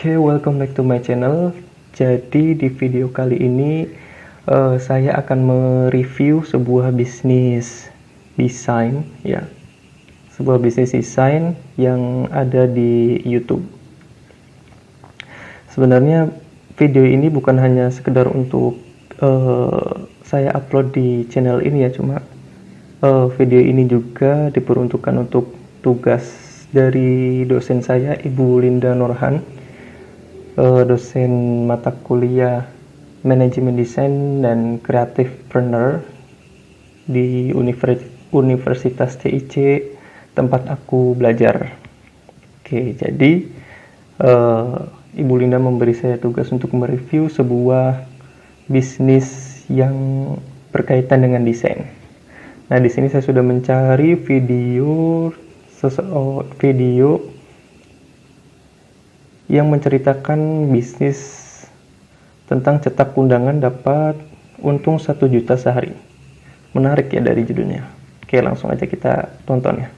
Oke, welcome back to my channel. Jadi di video kali ini saya akan mereview sebuah bisnis desain ya. Sebuah bisnis desain yang ada di YouTube. Sebenarnya video ini bukan hanya sekedar untuk saya upload di channel ini ya, cuma video ini juga diperuntukkan untuk tugas dari dosen saya, Ibu Linda Nurhan, dosen mata kuliah manajemen desain dan kreatifpreneur di Universitas CIC tempat aku belajar. Oke, jadi Ibu Linda memberi saya tugas untuk mereview sebuah bisnis yang berkaitan dengan desain. Nah, di sini saya sudah mencari video yang menceritakan bisnis tentang cetak undangan dapat untung 1 juta sehari. Menarik ya dari judulnya. Oke, langsung aja kita tonton ya.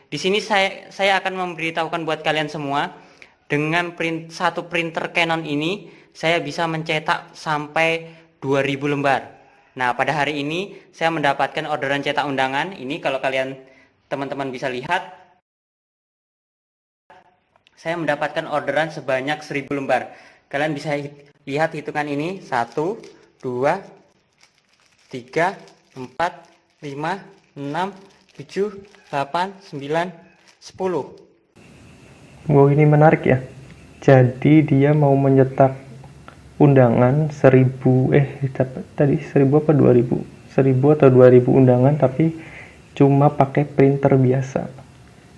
Di sini saya akan memberitahukan buat kalian semua, dengan satu printer Canon ini saya bisa mencetak sampai 2000 lembar. Nah, pada hari ini saya mendapatkan orderan cetak undangan. Ini kalau kalian teman-teman bisa lihat, saya mendapatkan orderan sebanyak 1000 lembar. Kalian bisa lihat hitungan ini, 1, 2, 3, 4, 5, 6, 7, 8, 9, 10. Wow, ini menarik ya. Jadi dia mau mencetak undangan 1000 tadi 1000 apa 2000? 1000 atau 2000 undangan tapi cuma pakai printer biasa.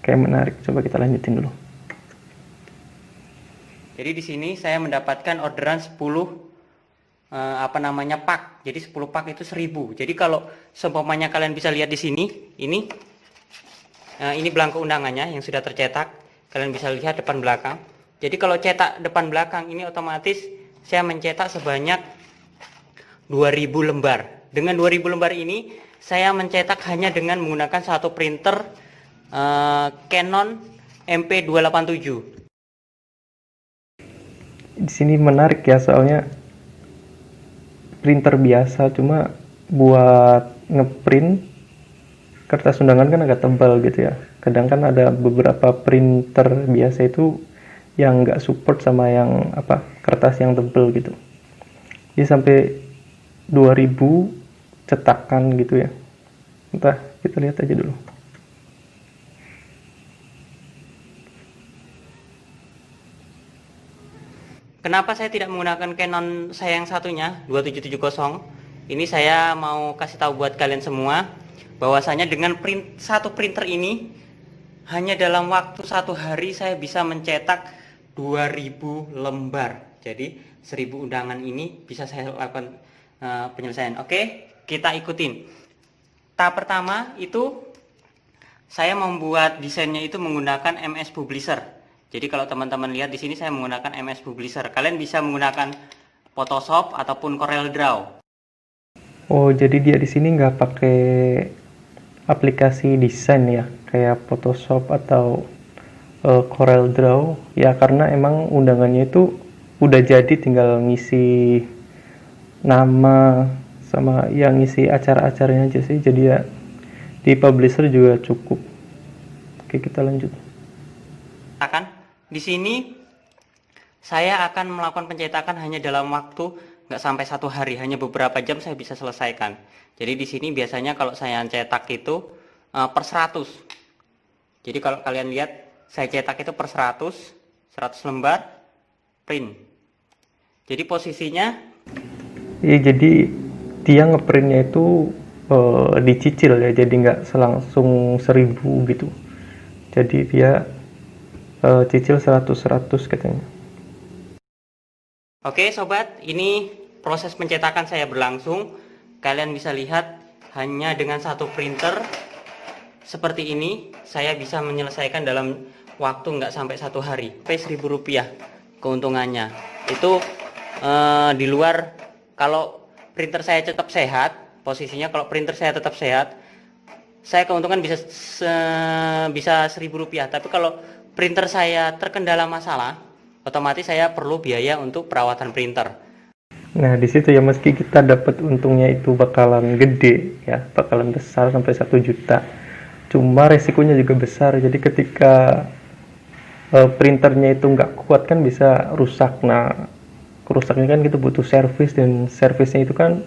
Kayak menarik. Coba kita lanjutin dulu. Jadi di sini saya mendapatkan orderan 10 pak. Jadi 10 pak itu 1000. Jadi kalau seumpamanya kalian bisa lihat di sini, ini belangko undangannya yang sudah tercetak. Kalian bisa lihat depan belakang. Jadi kalau cetak depan belakang ini otomatis saya mencetak sebanyak 2000 lembar. Dengan 2000 lembar ini saya mencetak hanya dengan menggunakan satu printer Canon MP287. Di sini menarik ya, soalnya printer biasa, cuma buat ngeprint kertas undangan kan agak tebal gitu ya. Kadang kan ada beberapa printer biasa itu yang nggak support sama yang kertas yang tebal gitu. Jadi sampai 2000 cetakan gitu ya. Entah, kita lihat aja dulu. Kenapa saya tidak menggunakan Canon saya yang satunya 2770? Ini saya mau kasih tahu buat kalian semua bahwasanya dengan satu printer ini hanya dalam waktu 1 hari saya bisa mencetak 2000 lembar. Jadi 1000 undangan ini bisa saya lakukan penyelesaian. Oke, kita ikutin. Tahap pertama itu saya membuat desainnya itu menggunakan MS Publisher. Jadi kalau teman-teman lihat di sini saya menggunakan MS Publisher. Kalian bisa menggunakan Photoshop ataupun CorelDRAW. Oh, jadi dia di sini nggak pakai aplikasi desain ya, kayak Photoshop atau CorelDRAW ya, karena emang undangannya itu udah jadi, tinggal ngisi nama sama yang ngisi acara-acaranya aja sih. Jadi ya di Publisher juga cukup. Oke, kita lanjut. Di sini saya akan melakukan pencetakan hanya dalam waktu nggak sampai 1 hari, hanya beberapa jam saya bisa selesaikan. Jadi di sini biasanya kalau saya cetak itu per 100. Jadi kalau kalian lihat saya cetak itu per 100 lembar print. Jadi posisinya jadi dia ngeprintnya itu dicicil ya, jadi nggak selangsung 1000 gitu. Jadi dia cicil 100 katanya. Oke sobat, ini proses pencetakan saya berlangsung. Kalian bisa lihat hanya dengan satu printer seperti ini saya bisa menyelesaikan dalam waktu nggak sampai 1 hari. Rp1.000 keuntungannya. Itu di luar, kalau printer saya tetap sehat, posisinya kalau printer saya tetap sehat, saya keuntungan bisa Rp1.000. Tapi kalau printer saya terkendala masalah, otomatis saya perlu biaya untuk perawatan printer. Nah, di situ ya, meski kita dapat untungnya itu bakalan gede ya, bakalan besar sampai 1 juta. Cuma resikonya juga besar. Jadi ketika printernya itu nggak kuat kan bisa rusak. Nah, kerusaknya kan kita butuh servis, dan servisnya itu kan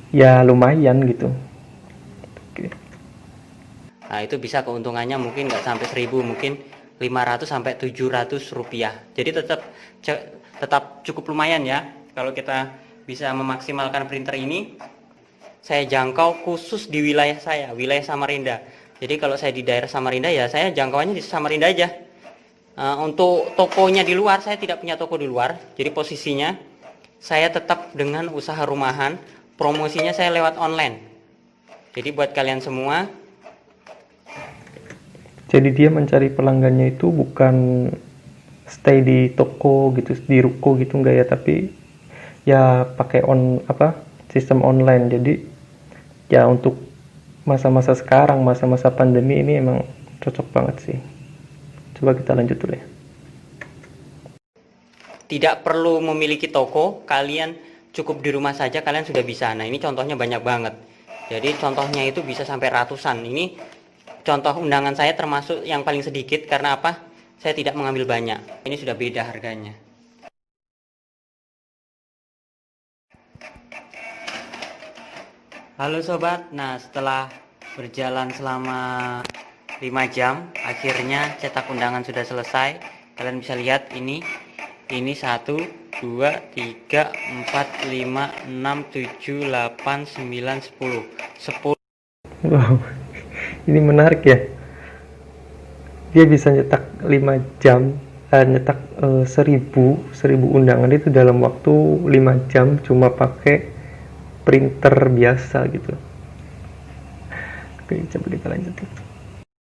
ya lumayan gitu. Oke. Nah, itu bisa keuntungannya mungkin nggak sampai 1.000, mungkin 500 sampai 700 rupiah. Jadi tetap cukup lumayan ya kalau kita bisa memaksimalkan printer ini. Saya jangkau khusus di wilayah saya, wilayah Samarinda. Jadi kalau saya di daerah Samarinda ya saya jangkauannya di Samarinda aja. Untuk tokonya di luar, saya tidak punya toko di luar. Jadi posisinya saya tetap dengan usaha rumahan, promosinya saya lewat online. Jadi buat kalian semua, Jadi dia mencari pelanggannya itu bukan stay di toko gitu, di ruko gitu enggak ya, tapi ya pakai sistem online. Jadi ya untuk masa-masa sekarang, masa-masa pandemi ini emang cocok banget sih. Coba kita lanjut dulu ya. tidak perlu memiliki toko, kalian cukup di rumah saja kalian sudah bisa. Nah, ini contohnya banyak banget. Jadi contohnya itu bisa sampai ratusan. Ini contoh undangan saya termasuk yang paling sedikit, karena apa? Saya tidak mengambil banyak. Ini sudah beda harganya. Halo sobat, nah setelah berjalan selama 5 jam, akhirnya cetak undangan sudah selesai. Kalian bisa lihat ini 1, 2, 3, 4, 5, 6, 7, 8, 9, 10. 10. Wow, ini menarik ya. Dia bisa nyetak 5 jam, nyetak 1000 undangan itu dalam waktu 5 jam cuma pakai printer biasa gitu. Oke, coba kita lanjutin.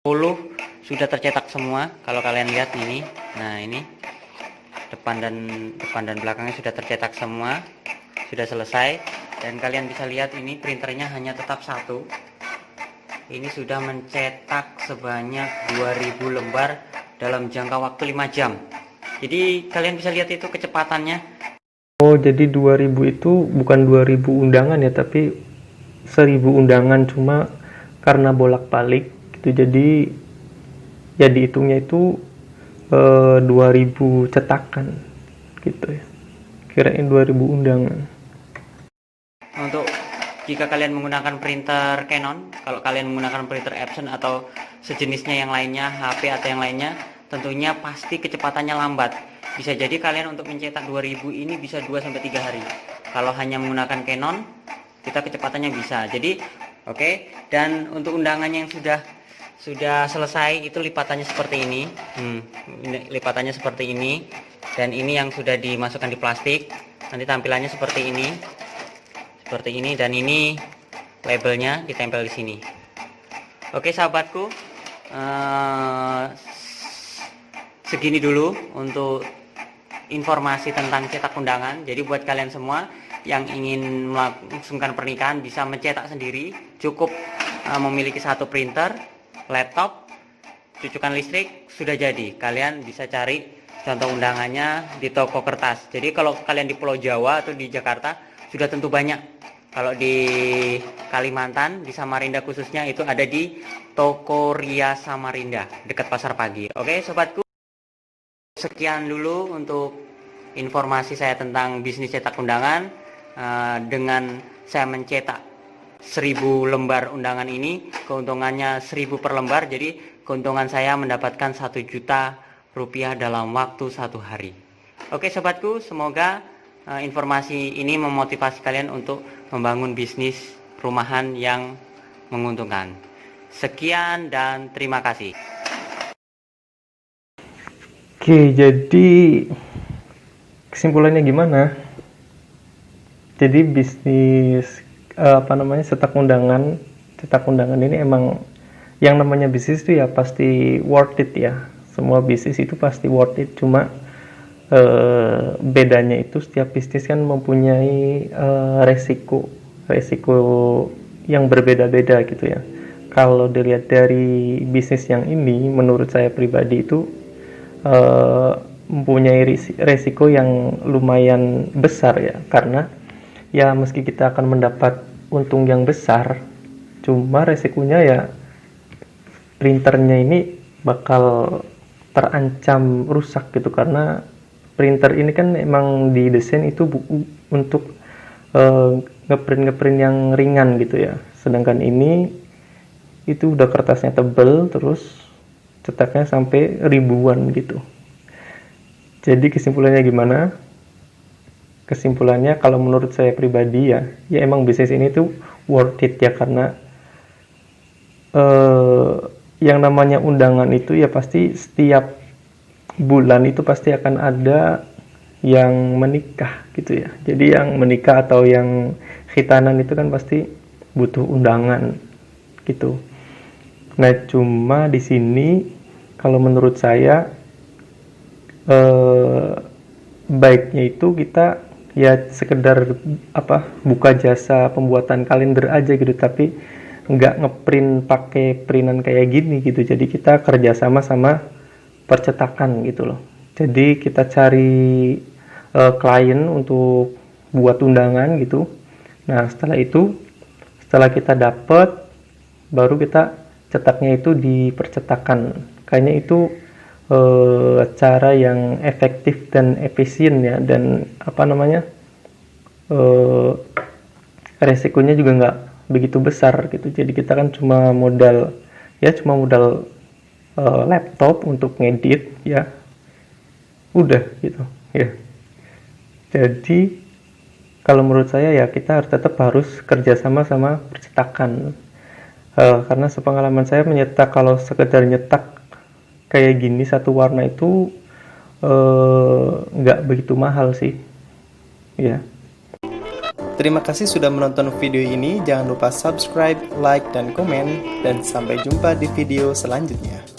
10 sudah tercetak semua. Kalau kalian lihat ini, nah ini depan dan belakangnya sudah tercetak semua, sudah selesai. Dan kalian bisa lihat ini printernya hanya tetap satu. Ini sudah mencetak sebanyak 2000 lembar dalam jangka waktu 5 jam. Jadi kalian bisa lihat itu kecepatannya. Oh, jadi 2000 itu bukan 2000 undangan ya, tapi 1000 undangan, cuma karena bolak-balik gitu. Jadi ya dihitungnya itu 2000 cetakan gitu ya. Kirain 2000 undangan. Untuk jika kalian menggunakan printer Canon, kalau kalian menggunakan printer Epson atau sejenisnya yang lainnya, HP atau yang lainnya, tentunya pasti kecepatannya lambat. Bisa jadi kalian untuk mencetak 2000 ini bisa 2-3 hari. Kalau hanya menggunakan Canon, kita kecepatannya bisa. Jadi, oke. Dan untuk undangannya yang sudah selesai itu lipatannya seperti ini. Lipatannya seperti ini. Dan ini yang sudah dimasukkan di plastik. Nanti tampilannya seperti ini. Seperti ini, dan ini labelnya ditempel di sini. Oke sahabatku, segini dulu untuk informasi tentang cetak undangan. Jadi buat kalian semua yang ingin melangsungkan pernikahan bisa mencetak sendiri, cukup memiliki satu printer, laptop, cucukan listrik, sudah jadi. Kalian bisa cari contoh undangannya di toko kertas. Jadi kalau kalian di Pulau Jawa atau di Jakarta sudah tentu banyak. Kalau di Kalimantan, di Samarinda khususnya, itu ada di Toko Ria Samarinda, dekat Pasar Pagi. Oke sobatku, sekian dulu untuk informasi saya tentang bisnis cetak undangan. Dengan saya mencetak 1000 lembar undangan ini, keuntungannya 1000 per lembar. Jadi keuntungan saya mendapatkan 1 juta rupiah dalam waktu 1 hari. Oke sobatku, semoga informasi ini memotivasi kalian untuk membangun bisnis rumahan yang menguntungkan. Sekian dan terima kasih. Oke, jadi kesimpulannya gimana? Jadi bisnis cetak undangan ini emang yang namanya bisnis itu ya pasti worth it ya, semua bisnis itu pasti worth it, cuma bedanya itu setiap bisnis kan mempunyai resiko yang berbeda-beda gitu ya. Kalau dilihat dari bisnis yang ini, menurut saya pribadi itu mempunyai resiko yang lumayan besar ya, karena ya meski kita akan mendapat untung yang besar, cuma resikonya ya printernya ini bakal terancam rusak gitu, karena printer ini kan emang didesain itu untuk ngeprint yang ringan gitu ya, sedangkan ini itu udah kertasnya tebel, terus cetaknya sampai ribuan gitu. Jadi kesimpulannya gimana? Kesimpulannya kalau menurut saya pribadi ya emang bisnis ini tuh worth it ya, karena yang namanya undangan itu ya pasti setiap bulan itu pasti akan ada yang menikah gitu ya. Jadi yang menikah atau yang khitanan itu kan pasti butuh undangan gitu. Nah, cuma di sini kalau menurut saya baiknya itu kita ya sekedar buka jasa pembuatan kalender aja gitu, tapi nggak ngeprint pakai printan kayak gini gitu. Jadi kita kerjasama sama percetakan gitu loh. Jadi kita cari klien untuk buat undangan gitu. Nah, setelah kita dapat, baru kita cetaknya itu di percetakan. Kayaknya itu cara yang efektif dan efisien ya, dan resikonya juga nggak begitu besar gitu. Jadi kita kan cuma modal laptop untuk ngedit ya, udah gitu ya. Jadi kalau menurut saya ya kita tetap harus kerjasama sama percetakan, karena sepengalaman saya menyetak, kalau sekedar nyetak kayak gini satu warna itu nggak begitu mahal sih ya. Terima kasih sudah menonton video ini. Jangan lupa subscribe, like, dan komen, dan sampai jumpa di video selanjutnya.